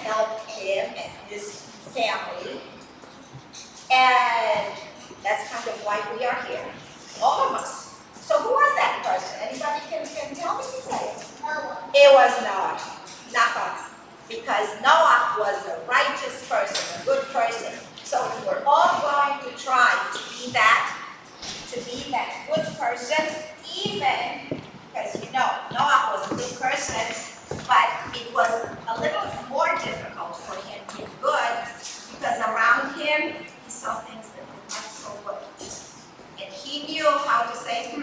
help him and his family. And that's kind of why we are here, all of us. So who was that person? Anybody can tell me? Say it. Noah. It was Noah, not us. Because Noah was a righteous person, a good person. So we're all going to try to be that good person, even because Noah was a good person, but it was a little more difficult for him to be good because around him he saw things that were not so good. And he knew how to say,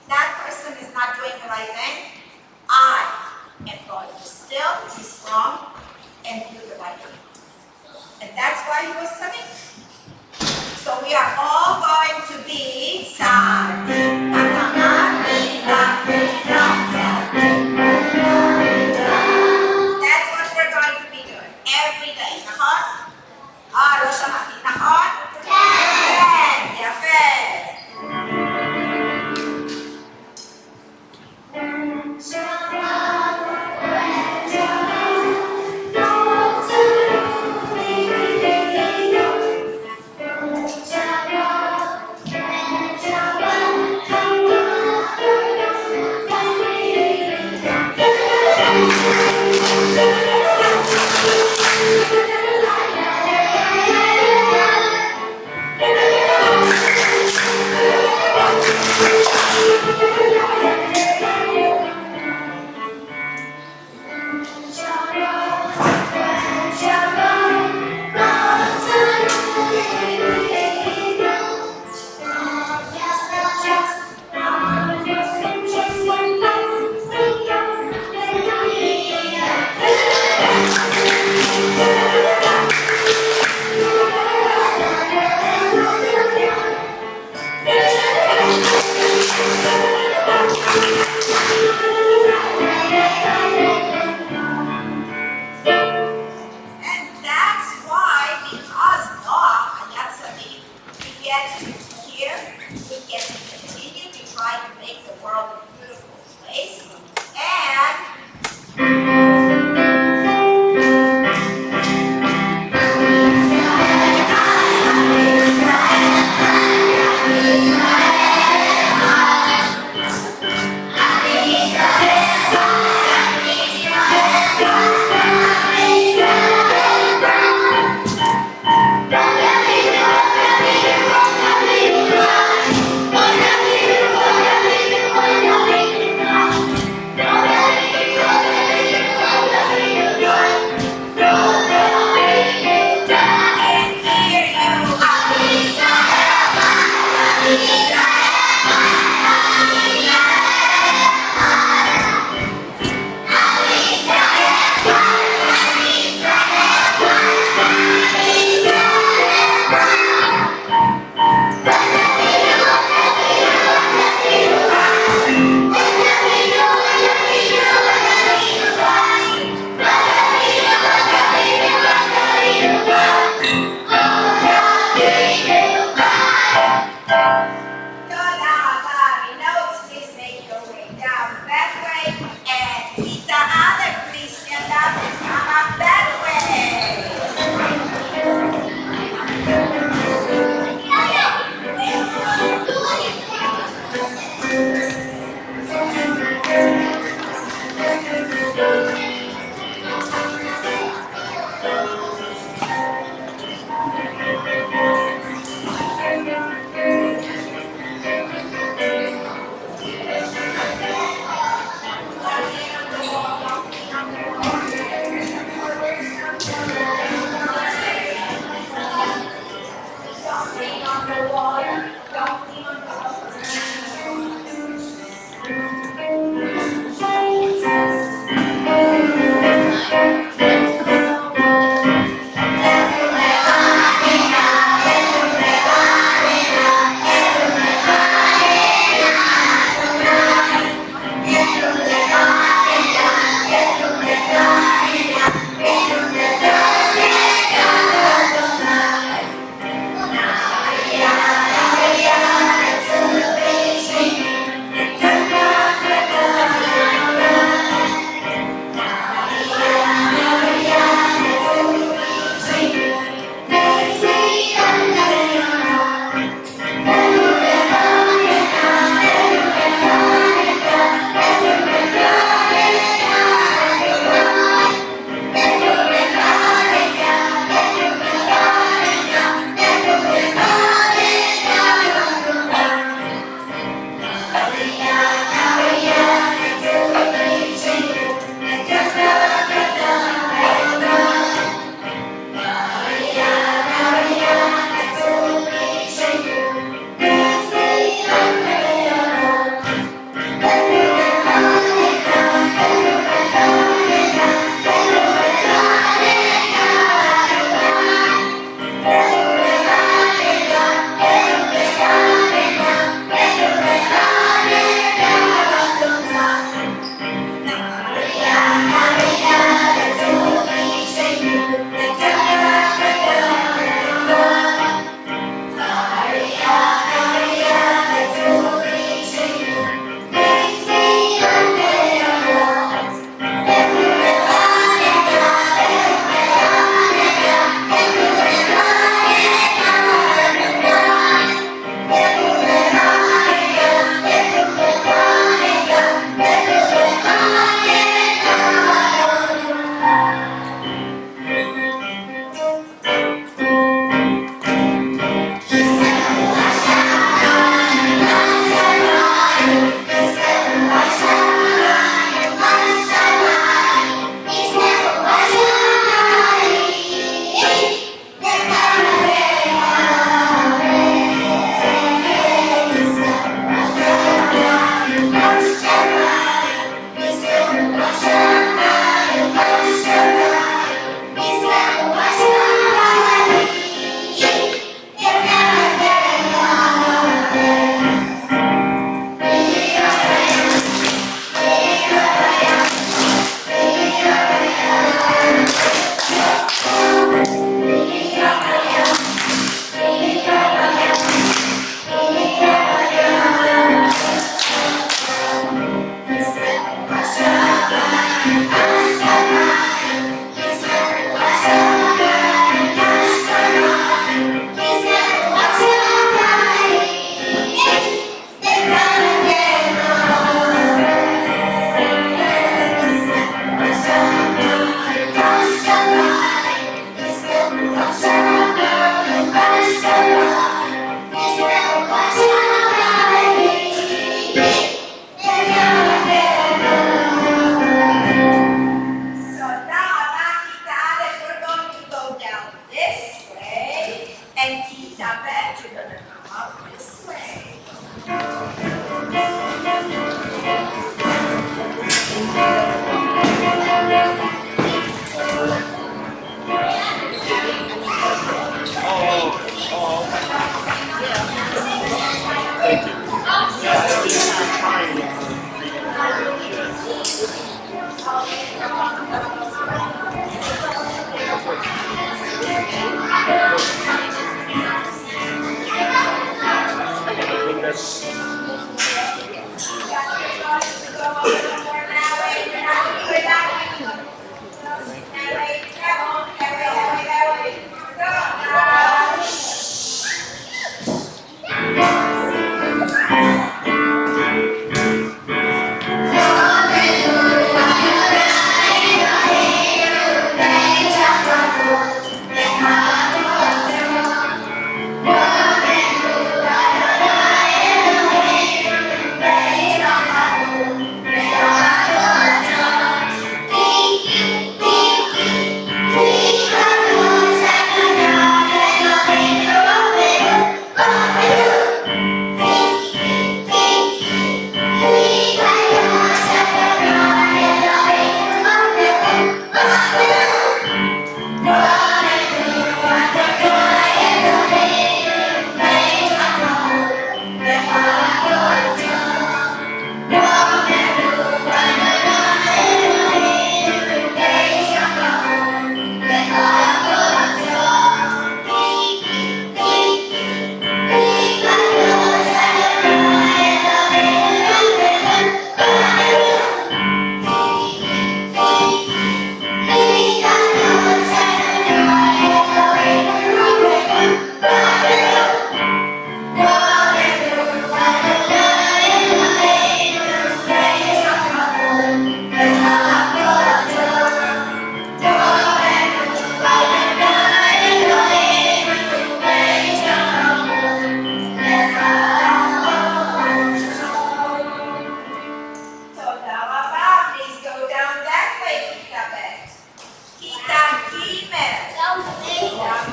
that person is not doing the right thing. I am going to still be strong and do the right thing. And that's why he was coming. So we are all going to be sad. That's what we're going to be doing every day. Nahon? לא שמעתי. נכון? כן. יפה.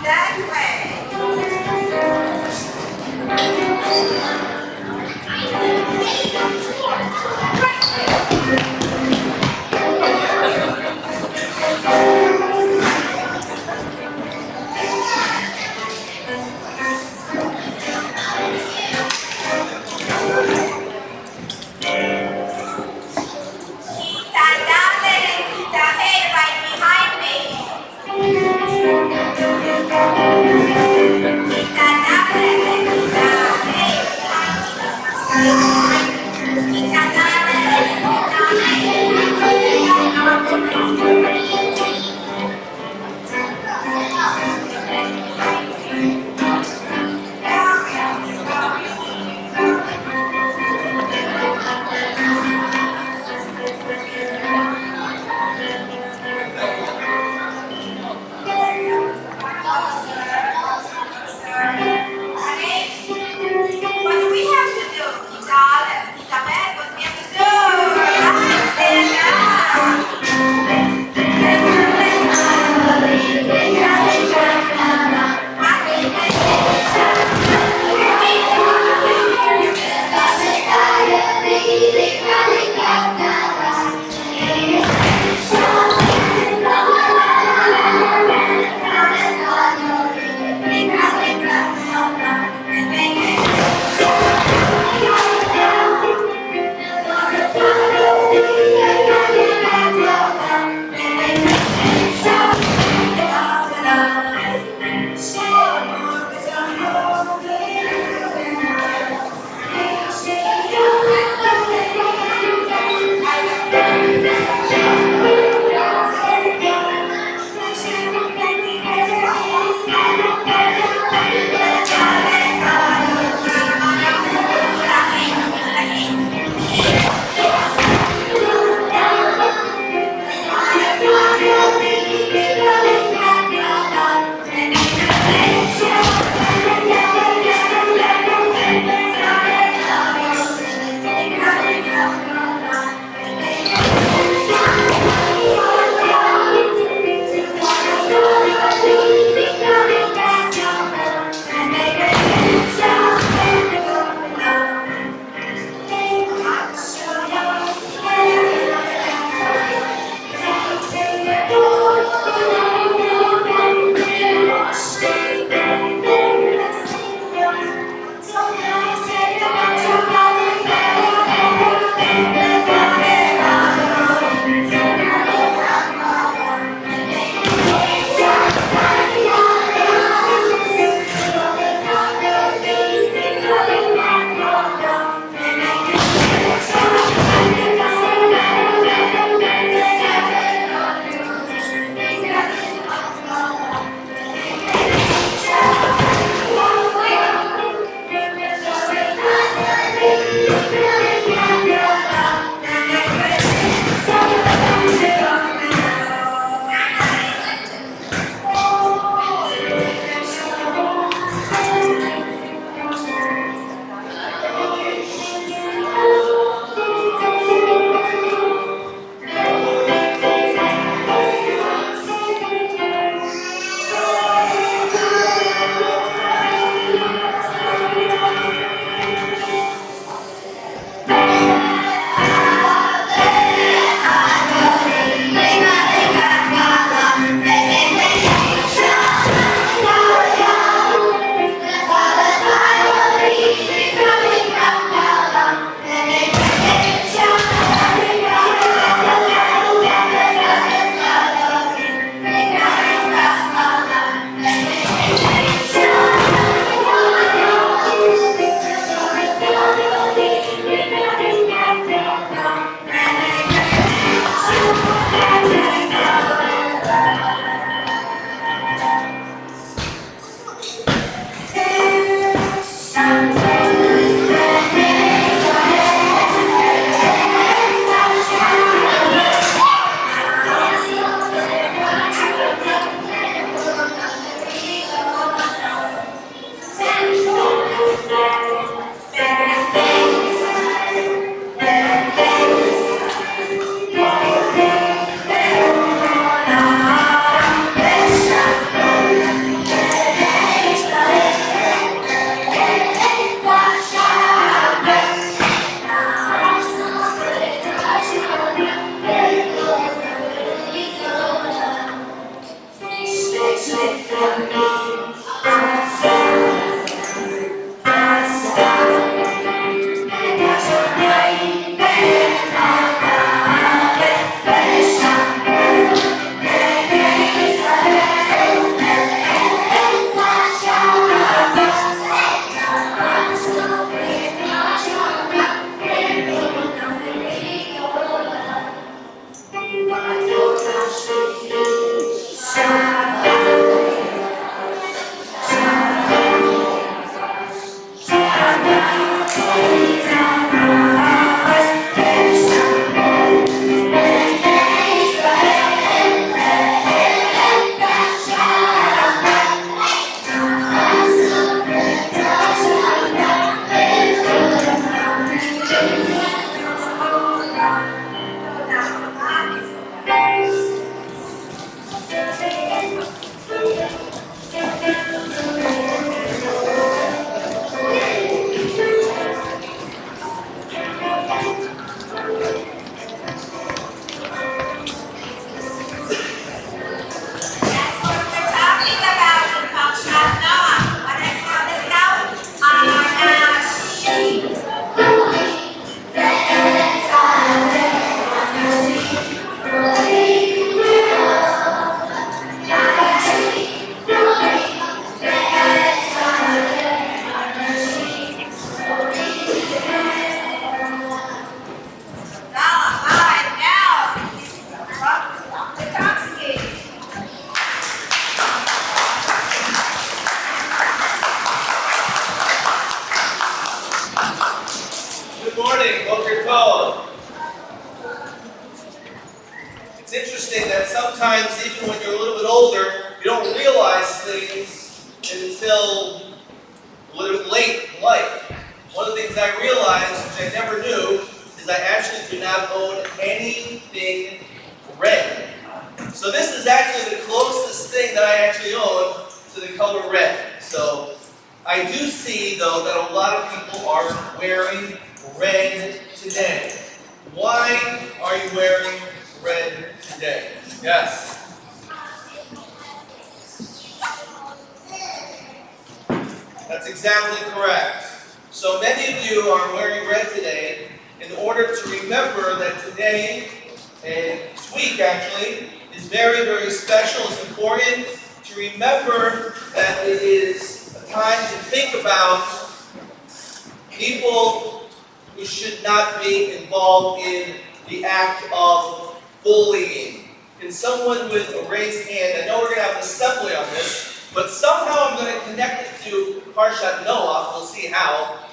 that way. Kita dale and kita hey right behind me. Kita dale and kita hey behind me. Good morning, Boker Tov. It's interesting that sometimes, even when you're a little bit older, you don't realize things until a little bit late in life. One of the things I realized, which I never knew, is I actually do not own anything red. So this is actually the closest thing that I actually own to the color red. So I do see, though, that a lot of people are wearing red today. Why are you wearing red today? Yes? That's exactly correct. So many of you are wearing red today in order to remember that today, and this week actually, is very, very special. It's important to remember that it is a time to think about people who should not be involved in the act of bullying. Can someone with a raised hand, I know we're going to have an assembly on this, but somehow I'm going to connect it to Parshat Noah. We'll see how.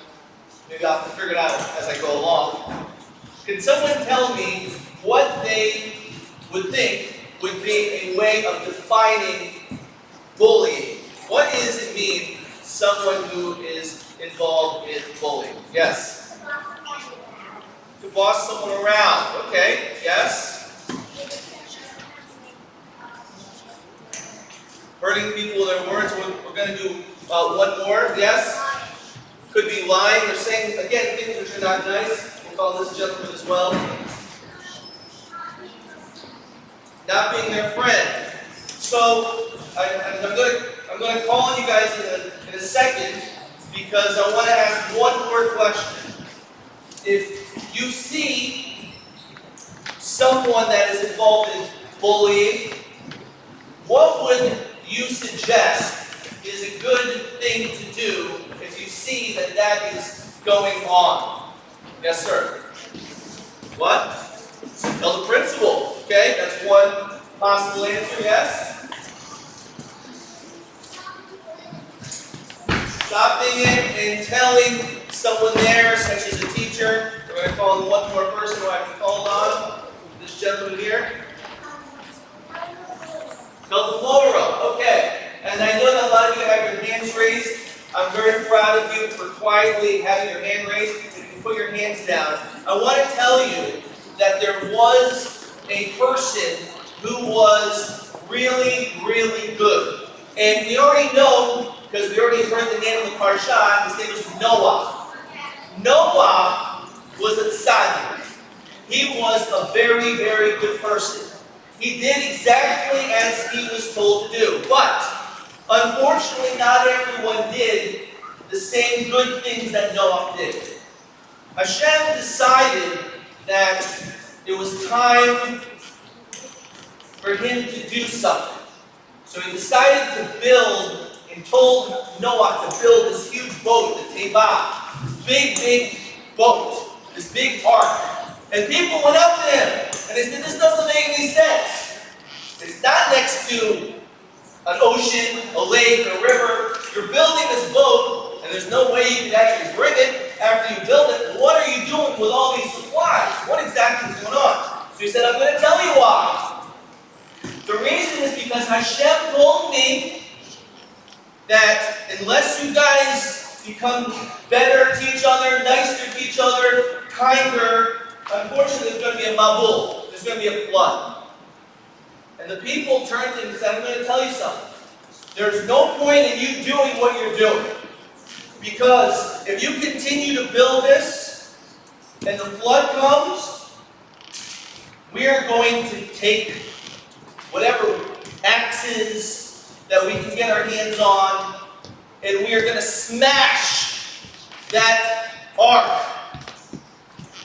Maybe I'll have to figure it out as I go along. Can someone tell me what they would think would be a way of defining bullying? What does it mean, someone who is involved in bullying? Yes? To boss someone around. Okay, yes? Hurting people with their words. We're going to do one more. Yes? Could be lying or saying, again, things which are not nice. We'll call this gentleman as well. Not being their friend. So, I'm going to call on you guys in a second because I want to ask one more question. If you see someone that is involved in bullying, what would you suggest is a good thing to do if you see that that is going on? Yes, sir. What? Tell the principal. Okay, that's one possible answer, yes? Stopping it and telling someone there, such as a teacher. We're going to call one more person who I can call on. This gentleman here. Tell the Laura. Okay. And I know that a lot of you have your hands raised. I'm very proud of you for quietly having your hand raised. You can put your hands down. I want to tell you that there was a person who was really, really good. And we already know, because we already heard the name of the Parsha, his name was Noah. Noah was a tzaddik. He was a very, very good person. He did exactly as he was told to do. But unfortunately, not everyone did the same good things that Noah did. Hashem decided that it was time for him to do something. So he decided to build and told Noah to build this huge boat, the Tevah, this big boat, this big ark. And people went up to him and they said, this doesn't make any sense. It's not next to an ocean, a lake, a river. You're building this boat and there's no way you can actually bring it after you build it. What are you doing with all these supplies? What exactly is going on? So he said, I'm going to tell you why. The reason is because Hashem told me that unless you guys become better to each other, nicer to each other, kinder, unfortunately there's going to be a mabul. There's going to be a flood. And the people turned to him and said, I'm going to tell you something. There's no point in you doing what you're doing. Because if you continue to build this and the flood comes, we are going to take whatever axes that we can get our hands on, and we are going to smash that ark.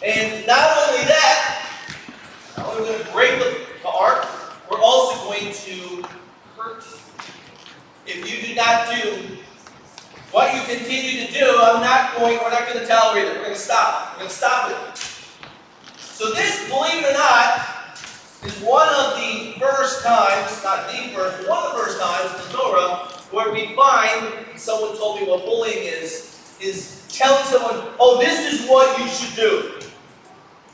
And not only that, not only are we going to break the ark, we're also going to hurt you. If you do not do what you continue to do, we're not going to tolerate it. We're going to stop. We're going to stop it. So this, believe it or not, is one of the first times, not the first, but one of the first times in the Torah where we find, someone told me what bullying is telling someone, oh, this is what you should do.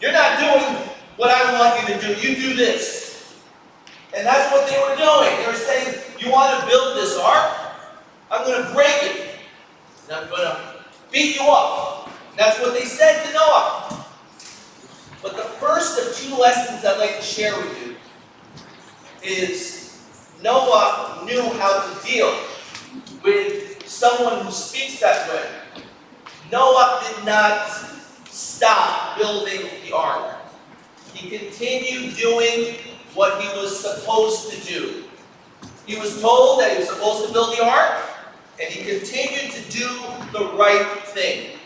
You're not doing what I want you to do. You do this. And that's what they were doing. They were saying, you want to build this ark? I'm going to break it. And I'm going to beat you up. And that's what they said to Noah. But the first of two lessons I'd like to share with you is Noah knew how to deal with someone who speaks that way. Noah did not stop building the ark. He continued doing what he was supposed to do. He was told that he was supposed to build the ark, and he continued to do the right thing.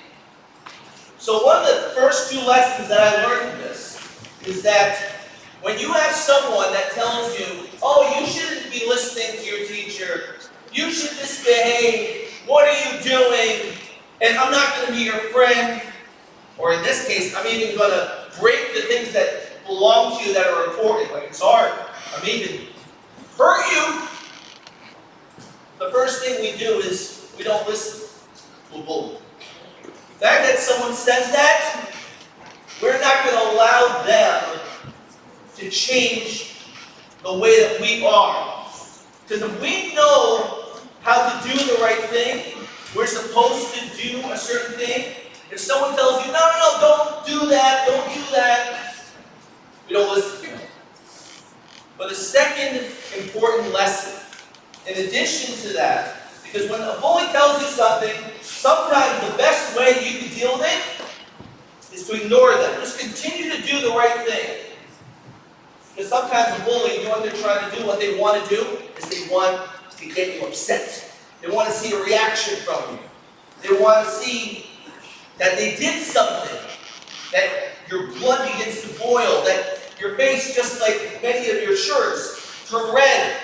So one of the first two lessons that I learned from this is that when you have someone that tells you, oh, you shouldn't be listening to your teacher, you should misbehave, what are you doing, and I'm not going to be your friend, or in this case, I'm even going to break the things that belong to you that are important, like it's art, I'm even hurt you. The first thing we do is we don't listen to a bully. The fact that someone says that, we're not going to allow them to change the way that we are. Because if we know how to do the right thing, we're supposed to do a certain thing. If someone tells you, no, don't do that, we don't listen to them. But a second important lesson, in addition to that, because when a bully tells you something, sometimes the best way you can deal with it is to ignore them. Just continue to do the right thing. Because sometimes a bully, you know what they're trying to do, what they want to do, is they want to get you upset. They want to see a reaction from you. They want to see that they did something, that your blood begins to boil, that your face, just like many of your shirts, turn red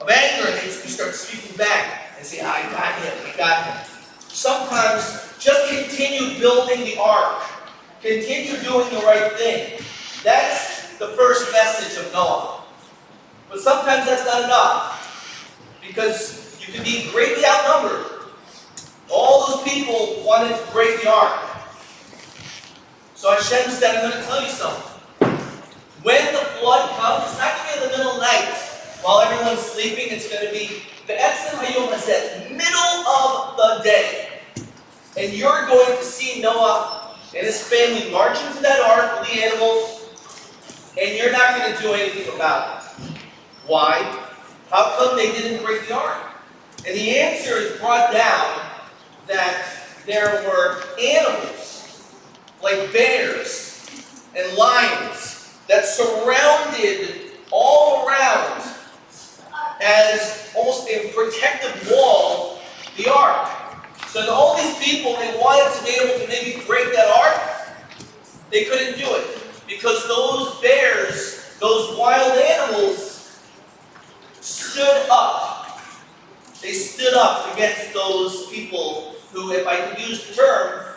of anger, and you start speaking back and say, I got him. Sometimes just continue building the ark. Continue doing the right thing. That's the first message of Noah. But sometimes that's not enough, because you can be greatly outnumbered. All those people wanted to break the ark. So Hashem said, I'm going to tell you something. When the flood comes, it's not going to be in the middle of the night while everyone's sleeping. It's going to be the Etzem Hayom Hazeh, middle of the day. And you're going to see Noah and his family march into that ark with the animals, and you're not going to do anything about it. Why? How come they didn't break the ark? And the answer is brought down that there were animals, like bears and lions, that surrounded all around as almost a protective wall the ark. So to all these people, they wanted to be able to maybe break that ark. They couldn't do it because those bears, those wild animals, stood up. They stood up against those people who, if I can use the term,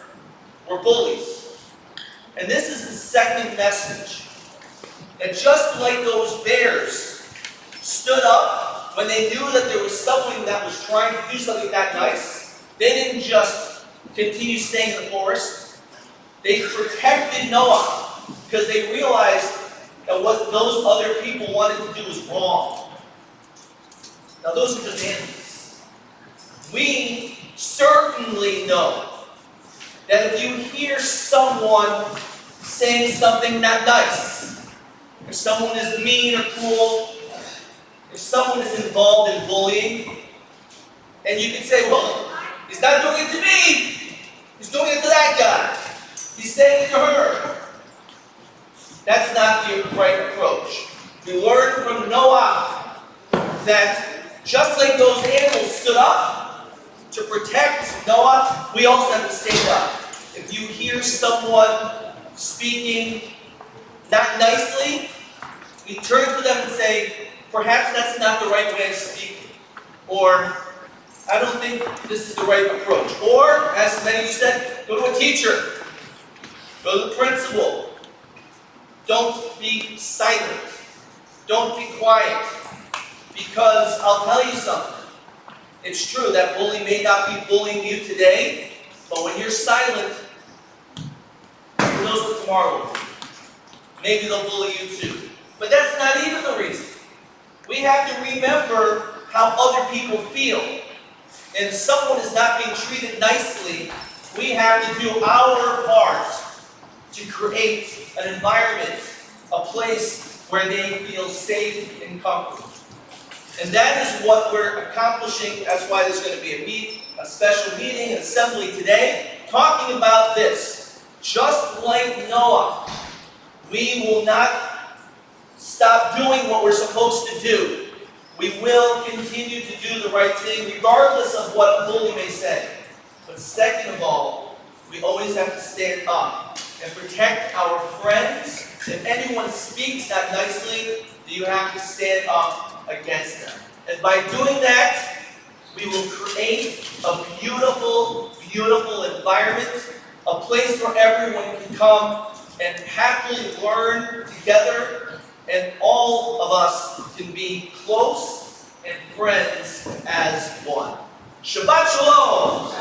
were bullies. And this is the second message. That just like those bears stood up when they knew that there was someone that was trying to do something that nice, they didn't just continue staying in the forest. They protected Noah because they realized that what those other people wanted to do was wrong. Now those are just animals. We certainly know that if you hear someone saying something not nice, if someone is mean or cruel, if someone is involved in bullying, and you can say, well, he's not doing it to me, he's doing it to that guy, he's saying it to her. That's not the right approach. We learned from Noah that just like those animals stood up to protect Noah, we also have to stand up. If you hear someone speaking not nicely, we turn to them and say, perhaps that's not the right way of speaking. Or, I don't think this is the right approach. Or, as many of you said, go to a teacher. Go to the principal. Don't be silent. Don't be quiet. Because I'll tell you something. It's true that bully may not be bullying you today, but when you're silent, who knows what tomorrow will be. Maybe they'll bully you too. But that's not even the reason. We have to remember how other people feel. And if someone is not being treated nicely, we have to do our part to create an environment, a place where they feel safe and comfortable. And that is what we're accomplishing. That's why there's going to be a special meeting, an assembly today, talking about this. Just like Noah, we will not stop doing what we're supposed to do. We will continue to do the right thing, regardless of what a bully may say. But second of all, we always have to stand up and protect our friends. If anyone speaks not nicely, you have to stand up against them. And by doing that, we will create a beautiful, beautiful environment, a place where everyone can come and happily learn together, and all of us can be close and friends as one. Shabbat Shalom!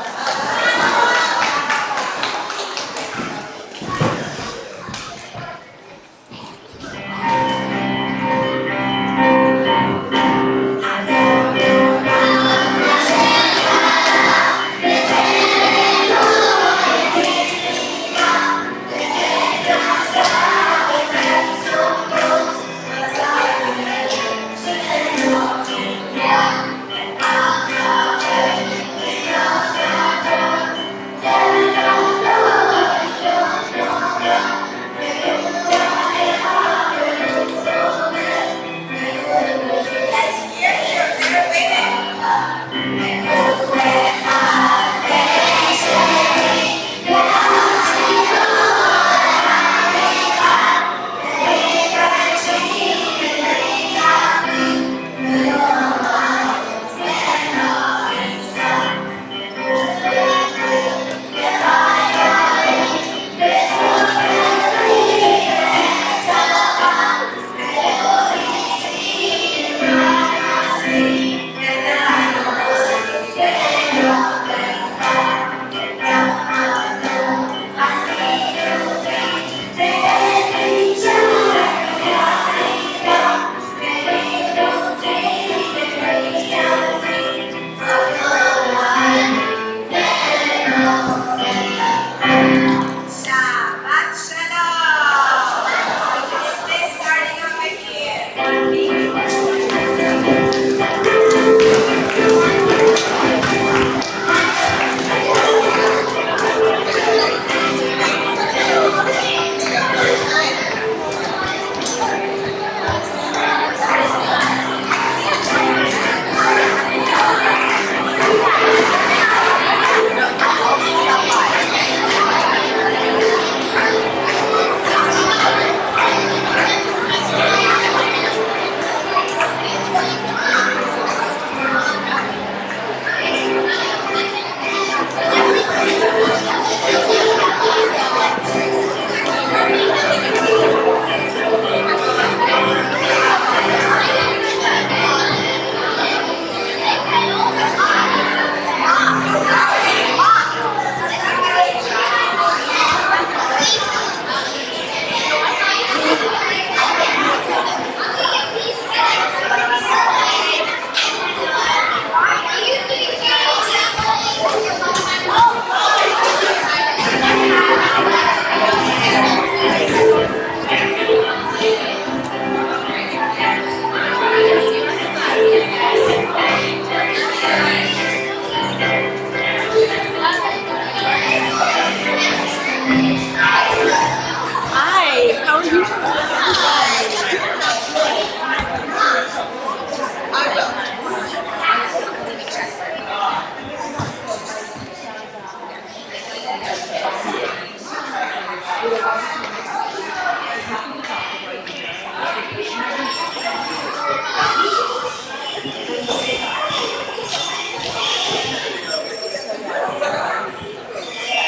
Amen.